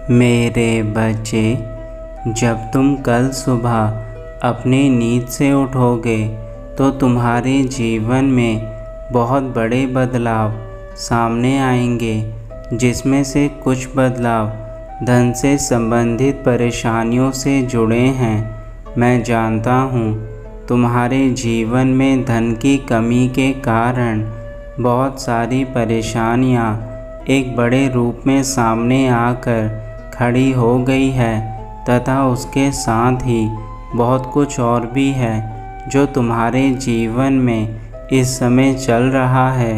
मेरे बच्चे, जब तुम कल सुबह अपनी नींद से उठोगे तो तुम्हारे जीवन में बहुत बड़े बदलाव सामने आएंगे, जिसमें से कुछ बदलाव धन से संबंधित परेशानियों से जुड़े हैं। मैं जानता हूँ तुम्हारे जीवन में धन की कमी के कारण बहुत सारी परेशानियाँ एक बड़े रूप में सामने आकर खड़ी हो गई है, तथा उसके साथ ही बहुत कुछ और भी है जो तुम्हारे जीवन में इस समय चल रहा है।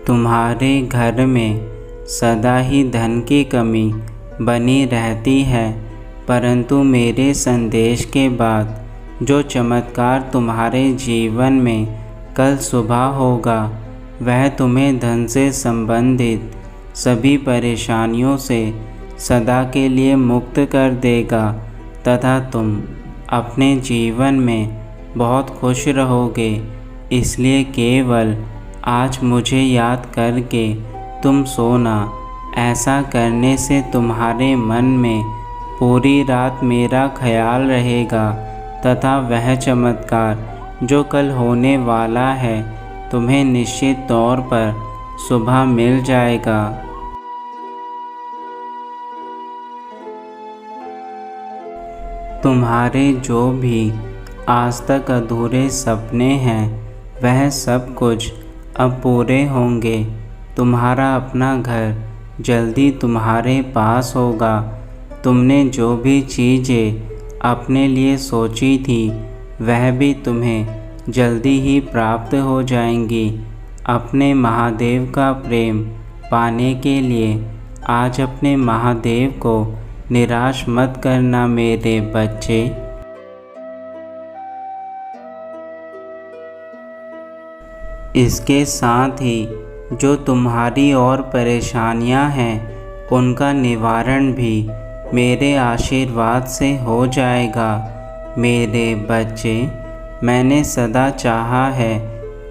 तुम्हारे घर में सदा ही धन की कमी बनी रहती है, परंतु मेरे संदेश के बाद जो चमत्कार तुम्हारे जीवन में कल सुबह होगा वह तुम्हें धन से संबंधित सभी परेशानियों से सदा के लिए मुक्त कर देगा, तथा तुम अपने जीवन में बहुत खुश रहोगे। इसलिए केवल आज मुझे याद करके तुम सोना। ऐसा करने से तुम्हारे मन में पूरी रात मेरा ख्याल रहेगा, तथा वह चमत्कार जो कल होने वाला है तुम्हें निश्चित तौर पर सुबह मिल जाएगा। तुम्हारे जो भी आज तक अधूरे सपने हैं वह सब कुछ अब पूरे होंगे। तुम्हारा अपना घर जल्दी तुम्हारे पास होगा। तुमने जो भी चीज़ें अपने लिए सोची थी वह भी तुम्हें जल्दी ही प्राप्त हो जाएंगी। अपने महादेव का प्रेम पाने के लिए आज अपने महादेव को निराश मत करना मेरे बच्चे। इसके साथ ही जो तुम्हारी और परेशानियां हैं उनका निवारण भी मेरे आशीर्वाद से हो जाएगा। मेरे बच्चे, मैंने सदा चाहा है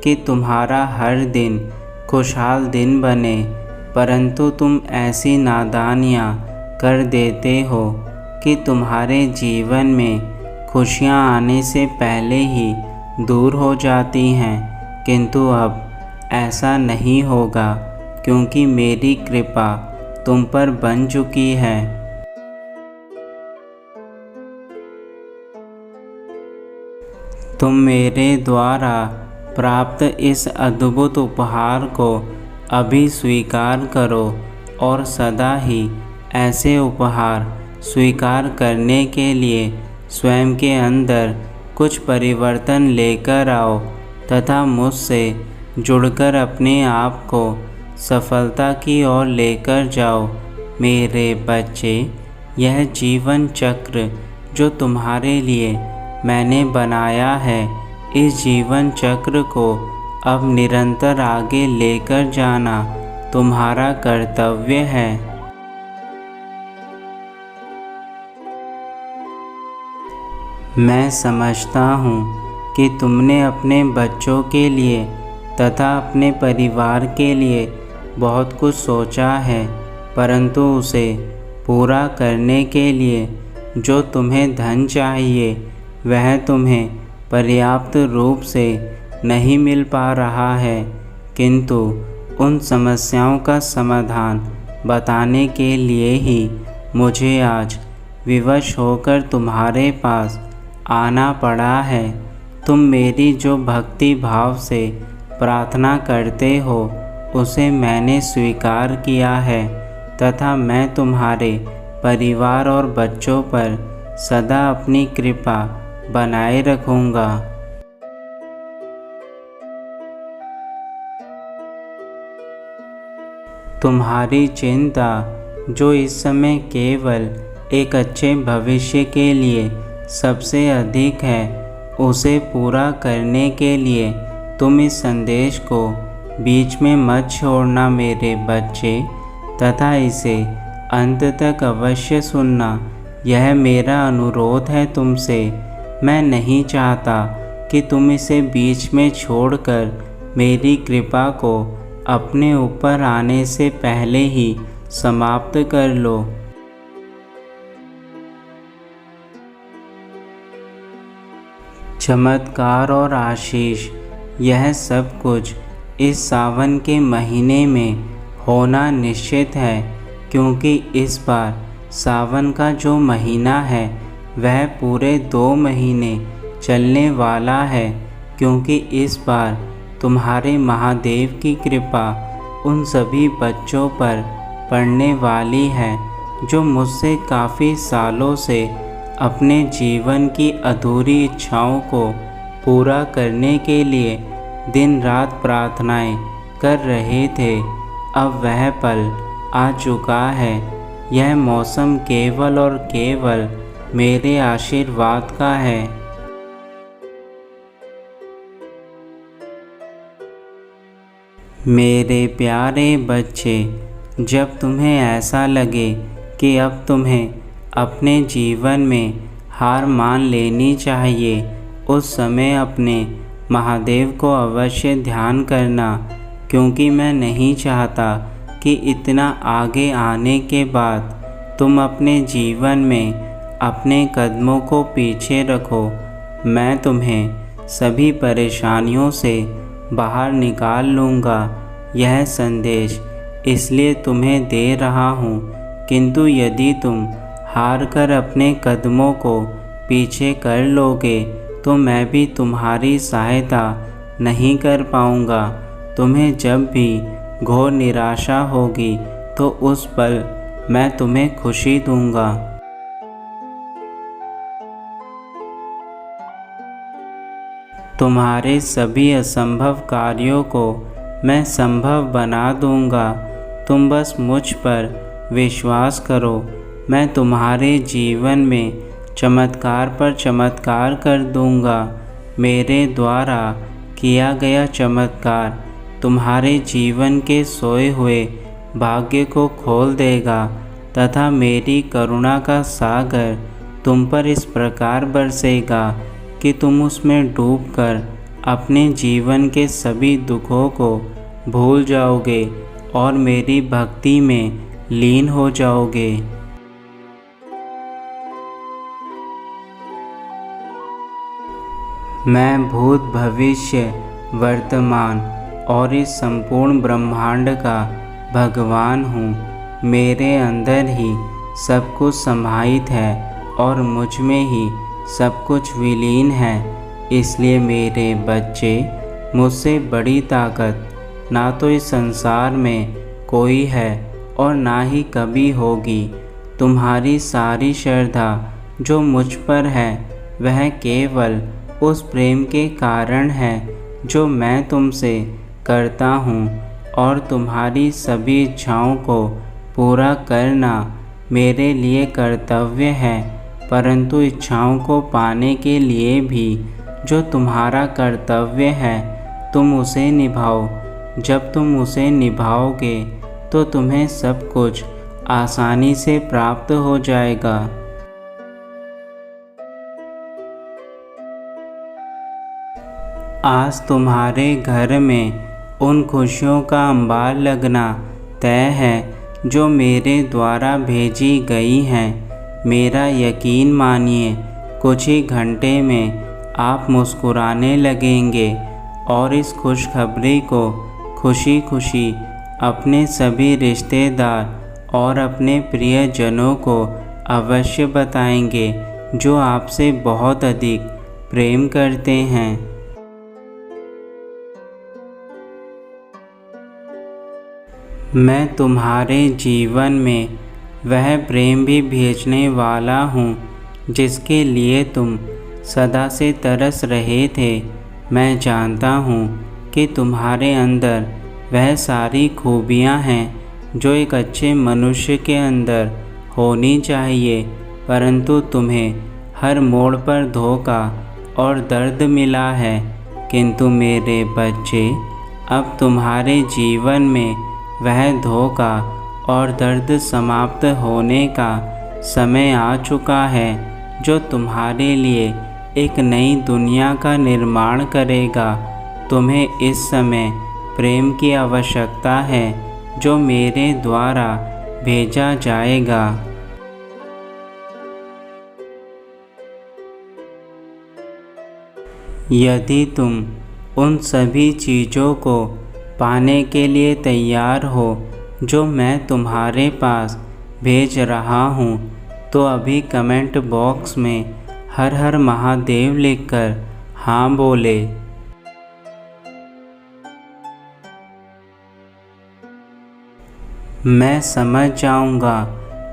कि तुम्हारा हर दिन खुशहाल दिन बने, परंतु तुम ऐसी नादानियाँ कर देते हो कि तुम्हारे जीवन में खुशियाँ आने से पहले ही दूर हो जाती हैं। किंतु अब ऐसा नहीं होगा, क्योंकि मेरी कृपा तुम पर बन चुकी है। तुम मेरे द्वारा प्राप्त इस अद्भुत उपहार को अभी स्वीकार करो और सदा ही ऐसे उपहार स्वीकार करने के लिए स्वयं के अंदर कुछ परिवर्तन लेकर आओ, तथा मुझसे जुड़कर अपने आप को सफलता की ओर लेकर जाओ। मेरे बच्चे, यह जीवन चक्र जो तुम्हारे लिए मैंने बनाया है, इस जीवन चक्र को अब निरंतर आगे लेकर जाना तुम्हारा कर्तव्य है। मैं समझता हूँ कि तुमने अपने बच्चों के लिए तथा अपने परिवार के लिए बहुत कुछ सोचा है, परंतु उसे पूरा करने के लिए जो तुम्हें धन चाहिए वह तुम्हें पर्याप्त रूप से नहीं मिल पा रहा है। किंतु उन समस्याओं का समाधान बताने के लिए ही मुझे आज विवश होकर तुम्हारे पास आना पड़ा है। तुम मेरी जो भक्ति भाव से प्रार्थना करते हो उसे मैंने स्वीकार किया है, तथा मैं तुम्हारे परिवार और बच्चों पर सदा अपनी कृपा बनाए रखूँगा। तुम्हारी चिंता जो इस समय केवल एक अच्छे भविष्य के लिए सबसे अधिक है, उसे पूरा करने के लिए तुम इस संदेश को बीच में मत छोड़ना मेरे बच्चे, तथा इसे अंत तक अवश्य सुनना। यह मेरा अनुरोध है तुमसे। मैं नहीं चाहता कि तुम इसे बीच में छोड़कर मेरी कृपा को अपने ऊपर आने से पहले ही समाप्त कर लो। चमत्कार और आशीष, यह सब कुछ इस सावन के महीने में होना निश्चित है, क्योंकि इस बार सावन का जो महीना है वह पूरे 2 महीने चलने वाला है, क्योंकि इस बार तुम्हारे महादेव की कृपा उन सभी बच्चों पर पड़ने वाली है जो मुझसे काफ़ी सालों से अपने जीवन की अधूरी इच्छाओं को पूरा करने के लिए दिन रात प्रार्थनाएं कर रहे थे। अब वह पल आ चुका है। यह मौसम केवल और केवल मेरे आशीर्वाद का है। मेरे प्यारे बच्चे, जब तुम्हें ऐसा लगे कि अब तुम्हें अपने जीवन में हार मान लेनी चाहिए, उस समय अपने महादेव को अवश्य ध्यान करना, क्योंकि मैं नहीं चाहता कि इतना आगे आने के बाद तुम अपने जीवन में अपने कदमों को पीछे रखो। मैं तुम्हें सभी परेशानियों से बाहर निकाल लूँगा। यह संदेश इसलिए तुम्हें दे रहा हूँ, किंतु यदि तुम हार कर अपने कदमों को पीछे कर लोगे तो मैं भी तुम्हारी सहायता नहीं कर पाऊँगा। तुम्हें जब भी घोर निराशा होगी तो उस पल मैं तुम्हें खुशी दूँगा। तुम्हारे सभी असंभव कार्यों को मैं संभव बना दूँगा। तुम बस मुझ पर विश्वास करो। मैं तुम्हारे जीवन में चमत्कार पर चमत्कार कर दूँगा। मेरे द्वारा किया गया चमत्कार तुम्हारे जीवन के सोए हुए भाग्य को खोल देगा तथा मेरी करुणा का सागर तुम पर इस प्रकार बरसेगा कि तुम उसमें डूबकर अपने जीवन के सभी दुखों को भूल जाओगे और मेरी भक्ति में लीन हो जाओगे। मैं भूत, भविष्य, वर्तमान और इस संपूर्ण ब्रह्मांड का भगवान हूँ। मेरे अंदर ही सब कुछ समाहित है और मुझ में ही सब कुछ विलीन है। इसलिए मेरे बच्चे, मुझसे बड़ी ताकत ना तो इस संसार में कोई है और ना ही कभी होगी। तुम्हारी सारी श्रद्धा जो मुझ पर है वह केवल उस प्रेम के कारण है जो मैं तुमसे करता हूँ, और तुम्हारी सभी इच्छाओं को पूरा करना मेरे लिए कर्तव्य है। परंतु इच्छाओं को पाने के लिए भी जो तुम्हारा कर्तव्य है तुम उसे निभाओ। जब तुम उसे निभाओगे तो तुम्हें सब कुछ आसानी से प्राप्त हो जाएगा। आज तुम्हारे घर में उन खुशियों का अंबार लगना तय है जो मेरे द्वारा भेजी गई हैं। मेरा यकीन मानिए, कुछ ही घंटे में आप मुस्कुराने लगेंगे और इस खुशखबरी को खुशी खुशी अपने सभी रिश्तेदार और अपने प्रियजनों को अवश्य बताएंगे जो आपसे बहुत अधिक प्रेम करते हैं। मैं तुम्हारे जीवन में वह प्रेम भी भेजने वाला हूँ जिसके लिए तुम सदा से तरस रहे थे। मैं जानता हूँ कि तुम्हारे अंदर वह सारी खूबियाँ हैं जो एक अच्छे मनुष्य के अंदर होनी चाहिए, परंतु तुम्हें हर मोड़ पर धोखा और दर्द मिला है। किंतु मेरे बच्चे, अब तुम्हारे जीवन में वह धोखा और दर्द समाप्त होने का समय आ चुका है जो तुम्हारे लिए एक नई दुनिया का निर्माण करेगा। तुम्हें इस समय प्रेम की आवश्यकता है जो मेरे द्वारा भेजा जाएगा। यदि तुम उन सभी चीज़ों को पाने के लिए तैयार हो जो मैं तुम्हारे पास भेज रहा हूँ, तो अभी कमेंट बॉक्स में हर हर महादेव लिखकर हाँ बोले। मैं समझ जाऊँगा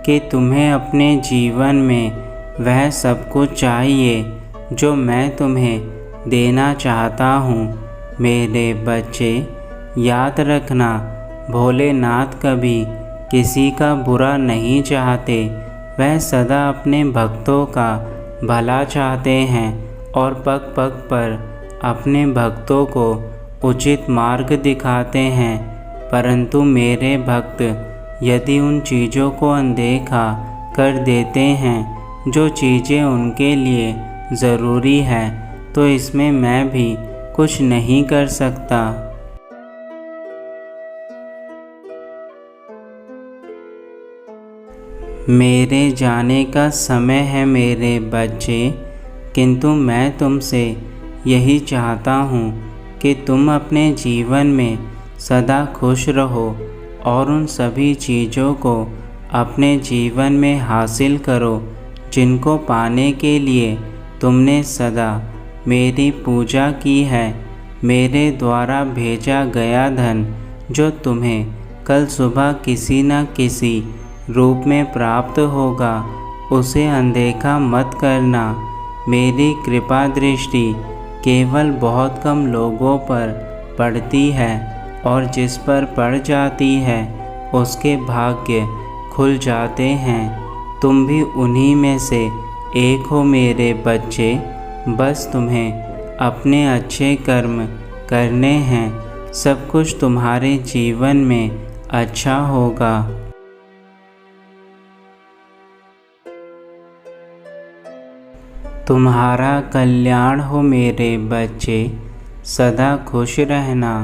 कि तुम्हें अपने जीवन में वह सब कुछ चाहिए जो मैं तुम्हें देना चाहता हूँ। मेरे बच्चे, याद रखना, भोलेनाथ कभी किसी का बुरा नहीं चाहते। वह सदा अपने भक्तों का भला चाहते हैं और पग पग पर अपने भक्तों को उचित मार्ग दिखाते हैं। परंतु मेरे भक्त यदि उन चीज़ों को अनदेखा कर देते हैं जो चीज़ें उनके लिए ज़रूरी है, तो इसमें मैं भी कुछ नहीं कर सकता। मेरे जाने का समय है मेरे बच्चे, किंतु मैं तुमसे यही चाहता हूँ कि तुम अपने जीवन में सदा खुश रहो और उन सभी चीज़ों को अपने जीवन में हासिल करो जिनको पाने के लिए तुमने सदा मेरी पूजा की है। मेरे द्वारा भेजा गया धन जो तुम्हें कल सुबह किसी न किसी रूप में प्राप्त होगा, उसे अनदेखा मत करना। मेरी कृपा दृष्टि केवल बहुत कम लोगों पर पड़ती है और जिस पर पड़ जाती है उसके भाग्य खुल जाते हैं। तुम भी उन्हीं में से एक हो मेरे बच्चे। बस तुम्हें अपने अच्छे कर्म करने हैं, सब कुछ तुम्हारे जीवन में अच्छा होगा। तुम्हारा कल्याण हो मेरे बच्चे, सदा खुश रहना।